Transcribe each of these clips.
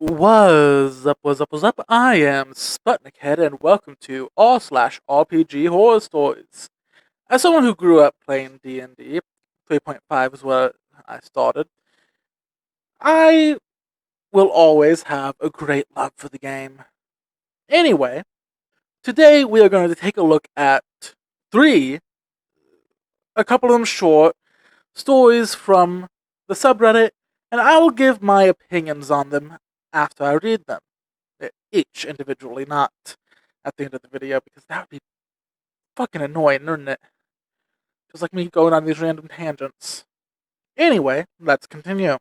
What's up? I am Sputnik Head, and welcome to r/RPG horror stories. As someone who grew up playing D&D, 3.5 is where I started, I will always have a great love for the game. Anyway, today we are going to take a look at three, a couple of them short, stories from the subreddit, and I will give my opinions on them after I read them. Each individually, not at the end of the video, because that would be fucking annoying, wouldn't it? Just like me going on these random tangents. Anyway, let's continue.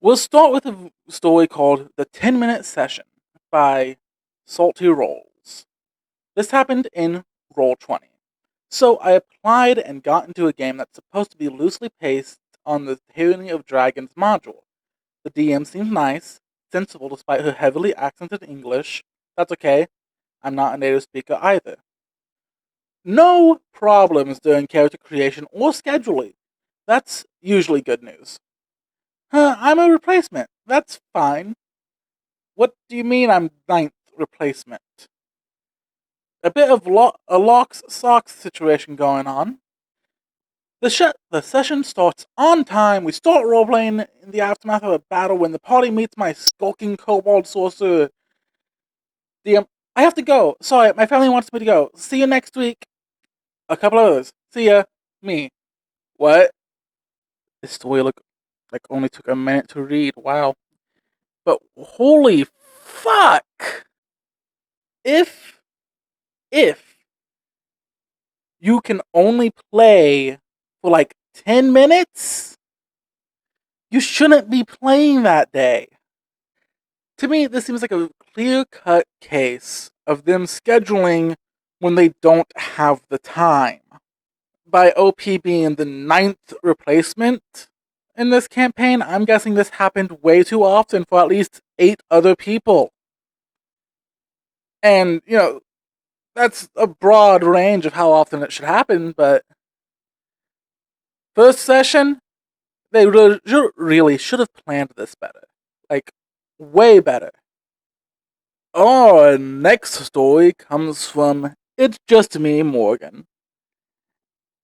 We'll start with a story called The 10-Minute Session by Salty Rolls. This happened in Roll20. So I applied and got into a game that's supposed to be loosely based on the Tyranny of Dragons module. The DM seems nice, sensible despite her heavily accented English. That's okay. I'm not a native speaker either. No problems during character creation or scheduling. That's usually good news. I'm a replacement. That's fine. What do you mean I'm ninth replacement? A bit of a locks socks situation going on. The session starts on time. We start roleplaying in the aftermath of a battle when the party meets my skulking kobold sorcerer. I have to go. Sorry, my family wants me to go. See you next week. A couple others. See ya. Me. What? This story only took a minute to read. Wow. But holy fuck! If you can only play for like 10 minutes, you shouldn't be playing that day. To me, this seems like a clear-cut case of them scheduling when they don't have the time. By OP being the ninth replacement in this campaign, I'm guessing this happened way too often for at least 8 other people. And, that's a broad range of how often it should happen, but first session, they really should have planned this better. Like, way better. Our next story comes from It's Just Me, Morgan.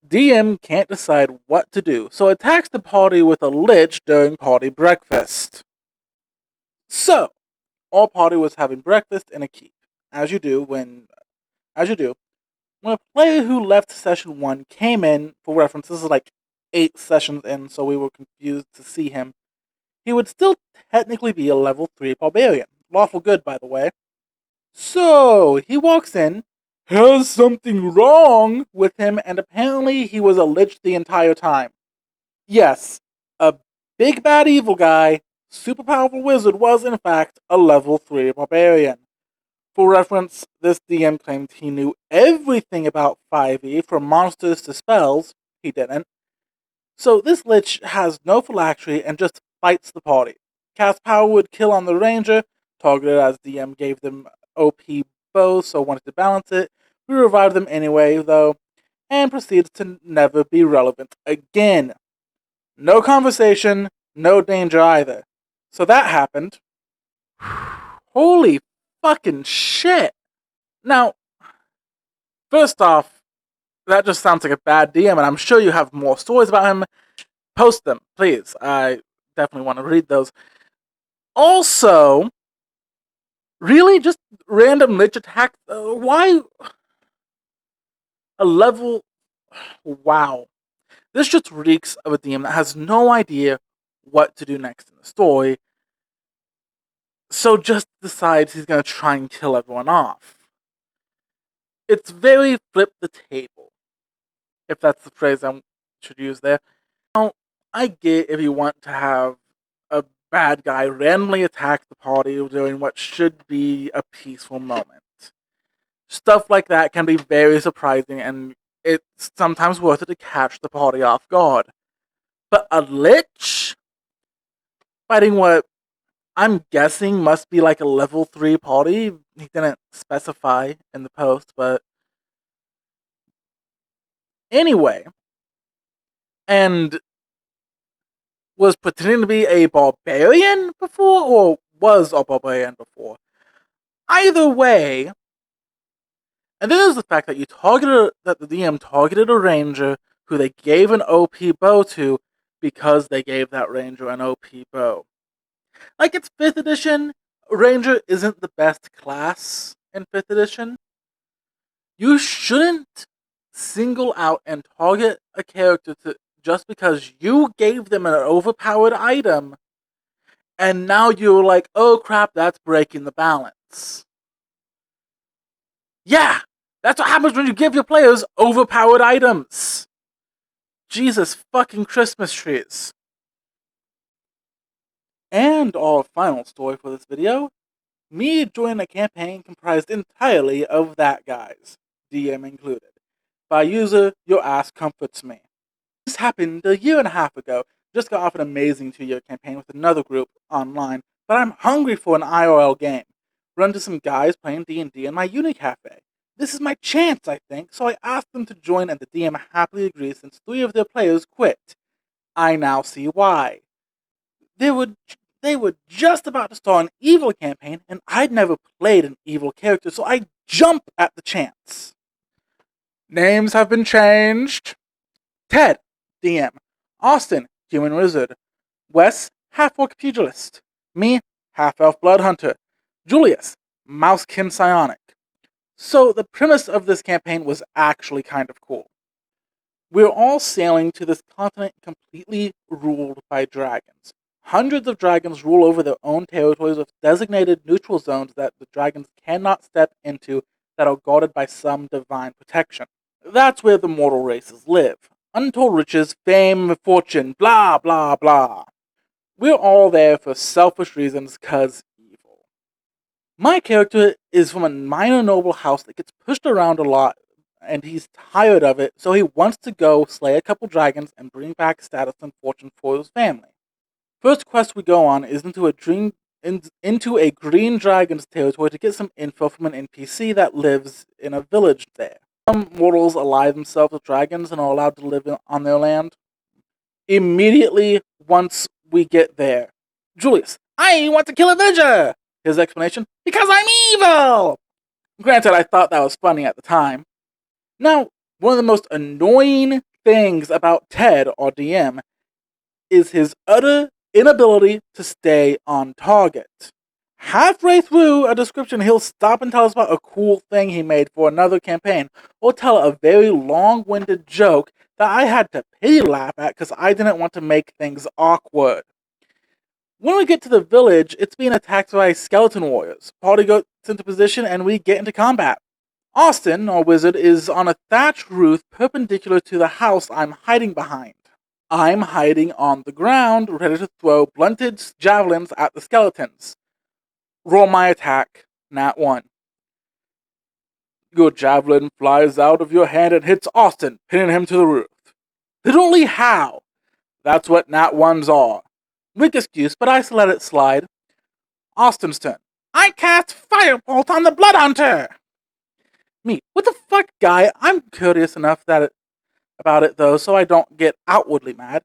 DM can't decide what to do, so attacks the party with a lich during party breakfast. So, our party was having breakfast in a keep, as you do when a player who left session 1 came in. For reference, this is like 8 sessions in, so we were confused to see him. He would still technically be a level 3 barbarian. Lawful good, by the way. So, he walks in, has something wrong with him, and apparently he was a lich the entire time. Yes, a big bad evil guy, super powerful wizard was in fact a level 3 barbarian. For reference, this DM claimed he knew everything about 5e, from monsters to spells. He didn't. So this lich has no phylactery and just fights the party. Cast power would kill on the ranger, targeted as DM gave them OP bows, so wanted to balance it. We revived them anyway, though, and proceeds to never be relevant again. No conversation, no danger either. So that happened. Holy fucking shit. Now, first off, that just sounds like a bad DM, and I'm sure you have more stories about him. Post them, please. I definitely want to read those. Also, really just random lich attack? Why? A level... Wow. This just reeks of a DM that has no idea what to do next in the story, so just decides he's going to try and kill everyone off. It's very flip the table, if that's the phrase I should use there. Now, I get if you want to have a bad guy randomly attack the party during what should be a peaceful moment. Stuff like that can be very surprising, and it's sometimes worth it to catch the party off guard. But a lich fighting what I'm guessing must be like a level 3 party. He didn't specify in the post, but anyway. And was pretending to be a barbarian before, or was a barbarian before. Either way, and then there's the fact that that the DM targeted a ranger who they gave an OP bow to because they gave that ranger an OP bow. Like, it's 5th edition, ranger isn't the best class in 5th edition. You shouldn't single out and target a character just because you gave them an overpowered item, and now you're like, oh crap, that's breaking the balance. Yeah, that's what happens when you give your players overpowered items. Jesus fucking Christmas trees. And our final story for this video, me joining a campaign comprised entirely of that guys, DM included. By user, your ass comforts me. This happened a year and a half ago. Just got off an amazing 2-year campaign with another group online, but I'm hungry for an IRL game. Run into some guys playing D&D in my uni cafe. This is my chance, I think, so I asked them to join and the DM happily agreed since 3 of their players quit. I now see why. They were just about to start an evil campaign, and I'd never played an evil character, so I jump at the chance. Names have been changed. Ted, DM. Austin, Human Wizard. Wes, Half-Orc Pugilist. Me, Half-Elf Blood Hunter. Julius, Mousekin Psionic. So the premise of this campaign was actually kind of cool. We're all sailing to this continent completely ruled by dragons. Hundreds of dragons rule over their own territories with designated neutral zones that the dragons cannot step into that are guarded by some divine protection. That's where the mortal races live. Untold riches, fame, fortune, blah, blah, blah. We're all there for selfish reasons, cause evil. My character is from a minor noble house that gets pushed around a lot, and he's tired of it, so he wants to go slay a couple dragons and bring back status and fortune for his family. First quest we go on is into a green dragon's territory to get some info from an NPC that lives in a village there. Some mortals ally themselves with dragons and are allowed to live on their land. Immediately once we get there, Julius, I want to kill a villager! His explanation, because I'm evil! Granted, I thought that was funny at the time. Now, one of the most annoying things about Ted, or DM, is his utter inability to stay on target. Halfway through a description, he'll stop and tell us about a cool thing he made for another campaign, or tell a very long-winded joke that I had to pity laugh at because I didn't want to make things awkward. When we get to the village, it's being attacked by skeleton warriors. Party goes into position and we get into combat. Austin, our wizard, is on a thatched roof perpendicular to the house I'm hiding behind. I'm hiding on the ground, ready to throw blunted javelins at the skeletons. Roll my attack, Nat 1. Your javelin flies out of your hand and hits Austin, pinning him to the roof. Literally how? That's what Nat 1s are. Weak excuse, but I let it slide. Austin's turn. I cast Firebolt on the Blood Hunter! Me. What the fuck, guy? I'm curious enough about it, though, so I don't get outwardly mad.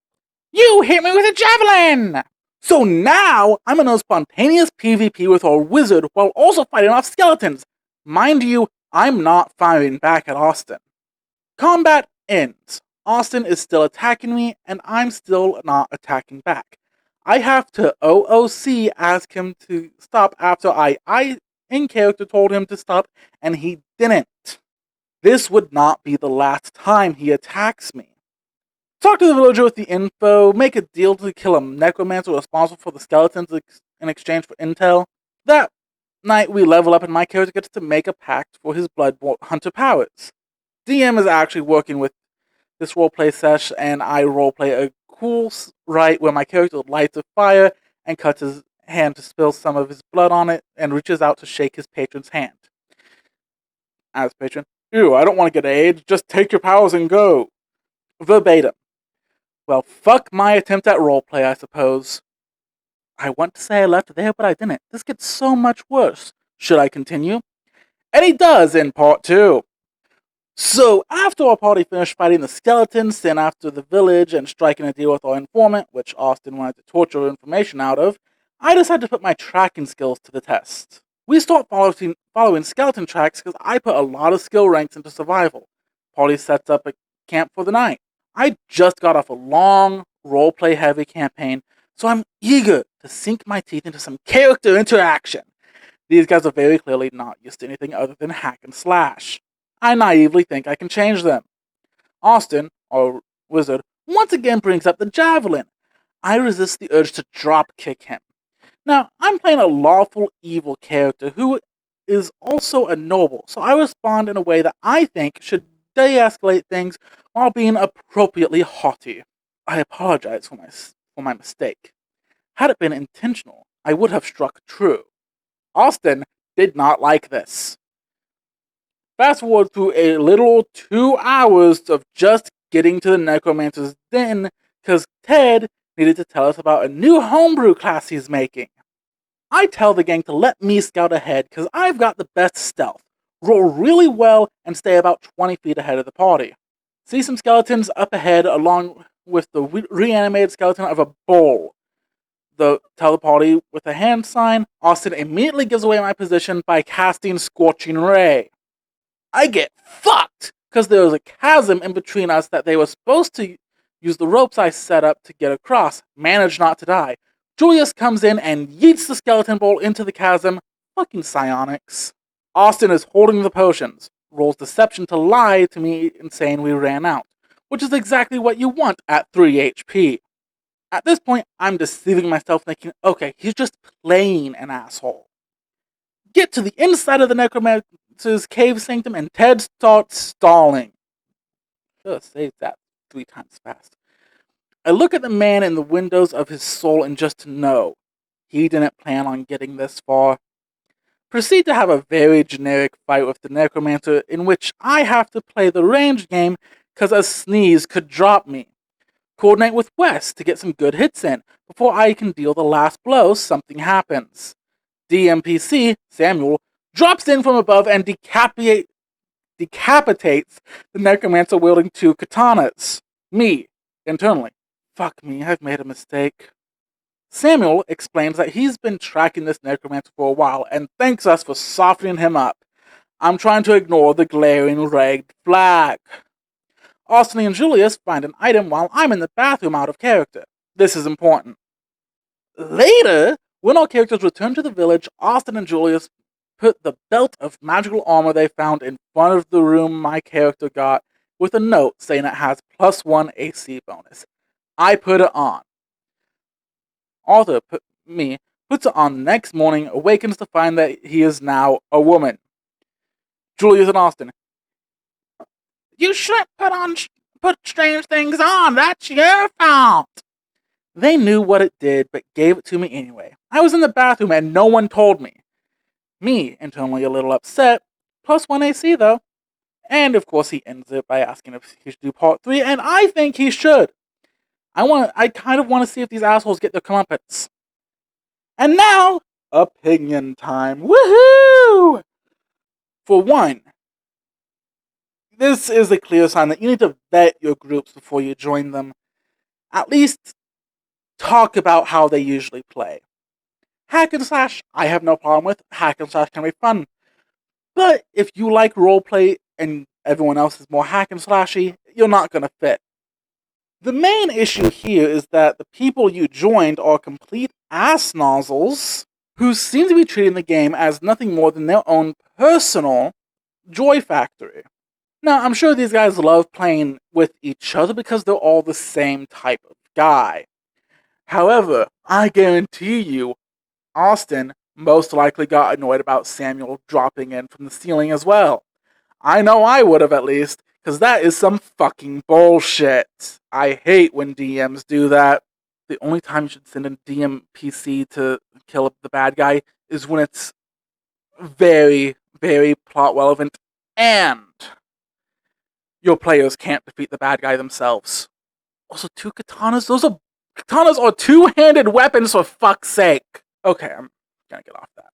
You hit me with a javelin! So now, I'm in a spontaneous PvP with our wizard while also fighting off skeletons. Mind you, I'm not firing back at Austin. Combat ends. Austin is still attacking me, and I'm still not attacking back. I have to OOC ask him to stop after I in character told him to stop, and he didn't. This would not be the last time he attacks me. Talk to the villager with the info, make a deal to kill a necromancer responsible for the skeletons in exchange for intel. That night we level up and my character gets to make a pact for his blood hunter powers. DM is actually working with this roleplay sesh, and I roleplay a cool rite where my character lights a fire and cuts his hand to spill some of his blood on it and reaches out to shake his patron's hand. As patron, ew, I don't want to get AIDS, just take your powers and go. Verbatim. Well, fuck my attempt at roleplay, I suppose. I want to say I left there, but I didn't. This gets so much worse. Should I continue? And he does in part 2. So, after our party finished fighting the skeletons, then after the village and striking a deal with our informant, which Austin wanted to torture information out of, I decided to put my tracking skills to the test. We start following skeleton tracks because I put a lot of skill ranks into survival. Party sets up a camp for the night. I just got off a long, roleplay heavy campaign, so I'm eager to sink my teeth into some character interaction. These guys are very clearly not used to anything other than hack and slash. I naively think I can change them. Austin, our wizard, once again brings up the javelin. I resist the urge to drop kick him. Now, I'm playing a lawful evil character who is also a noble, so I respond in a way that I think should de-escalate things while being appropriately haughty. I apologize for my mistake. Had it been intentional, I would have struck true. Austin did not like this. Fast forward through a literal 2 hours of just getting to the Necromancer's den, because Ted needed to tell us about a new homebrew class he's making. I tell the gang to let me scout ahead because I've got the best stealth, roll really well, and stay about 20 feet ahead of the party. See some skeletons up ahead along with the reanimated skeleton of a bull. Tell the party with a hand sign. Austin immediately gives away my position by casting Scorching Ray. I get fucked because there was a chasm in between us that they were supposed to use the ropes I set up to get across. Manage not to die. Julius comes in and yeets the skeleton bowl into the chasm. Fucking psionics. Austin is holding the potions. Rolls deception to lie to me and saying we ran out, which is exactly what you want at 3 HP. At this point, I'm deceiving myself thinking, okay, he's just playing an asshole. Get to the inside of the Necromancer's cave sanctum and Ted starts stalling. Should have saved that 3 times fast. I look at the man in the windows of his soul and just know he didn't plan on getting this far. Proceed to have a very generic fight with the Necromancer in which I have to play the range game because a sneeze could drop me. Coordinate with Wes to get some good hits in. Before I can deal the last blow, something happens. DMPC, Samuel, drops in from above and decapitates the Necromancer wielding 2 katanas. Me, internally. Fuck me, I've made a mistake. Samuel explains that he's been tracking this Necromancer for a while and thanks us for softening him up. I'm trying to ignore the glaring red flag. Austin and Julius find an item while I'm in the bathroom out of character. This is important. Later, when our characters return to the village, Austin and Julius put the belt of magical armor they found in front of the room my character got with a note saying it has +1 AC bonus. I put it on. Arthur puts it on the next morning, awakens to find that he is now a woman. Julius and Austin. You shouldn't put strange things on. That's your fault. They knew what it did, but gave it to me anyway. I was in the bathroom and no one told me. Me, internally a little upset. +1 AC though. And of course he ends it by asking if he should do part 3, and I think he should. I kind of want to see if these assholes get their comeuppance. And now, opinion time. Woohoo! For one, this is a clear sign that you need to vet your groups before you join them. At least talk about how they usually play. Hack and slash, I have no problem with. Hack and slash can be fun. But if you like roleplay and everyone else is more hack and slashy, you're not going to fit. The main issue here is that the people you joined are complete ass nozzles who seem to be treating the game as nothing more than their own personal joy factory. Now, I'm sure these guys love playing with each other because they're all the same type of guy. However, I guarantee you, Austin most likely got annoyed about Samuel dropping in from the ceiling as well. I know I would have at least, because that is some fucking bullshit. I hate when DMs do that. The only time you should send a DM PC to kill the bad guy is when it's very, very plot relevant and your players can't defeat the bad guy themselves. Also, 2 katanas? Katanas are 2-handed weapons, for fuck's sake. Okay, I'm gonna get off that.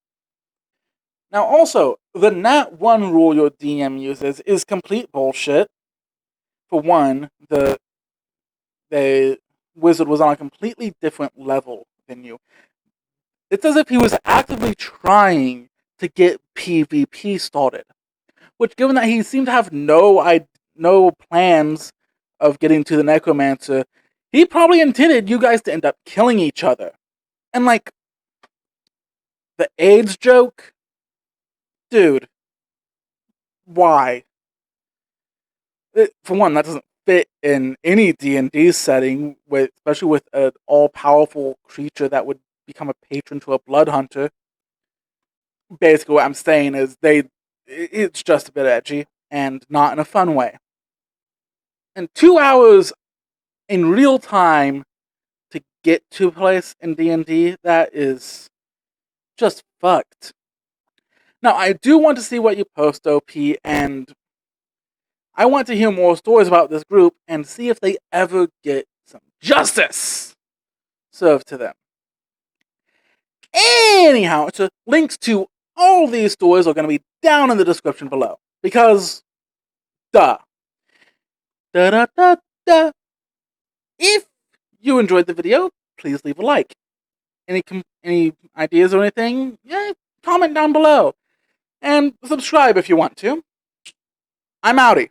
Now also, the Nat 1 rule your DM uses is complete bullshit. For one, the wizard was on a completely different level than you. It's as if he was actively trying to get PvP started. Which, given that he seemed to have no plans of getting to the Necromancer, he probably intended you guys to end up killing each other. And like, the AIDS joke? Dude, why? For one, that doesn't fit in any D&D setting, especially with an all-powerful creature that would become a patron to a blood hunter. Basically, what I'm saying is it's just a bit edgy, and not in a fun way. And 2 hours in real time to get to a place in D&D, that is just fucked. Now, I do want to see what you post, OP, and I want to hear more stories about this group and see if they ever get some justice served to them. Anyhow, links to all these stories are going to be down in the description below. Because, duh. Da da da da. If you enjoyed the video, please leave a like. Any ideas or anything? Yeah, comment down below. And subscribe if you want to. I'm outie.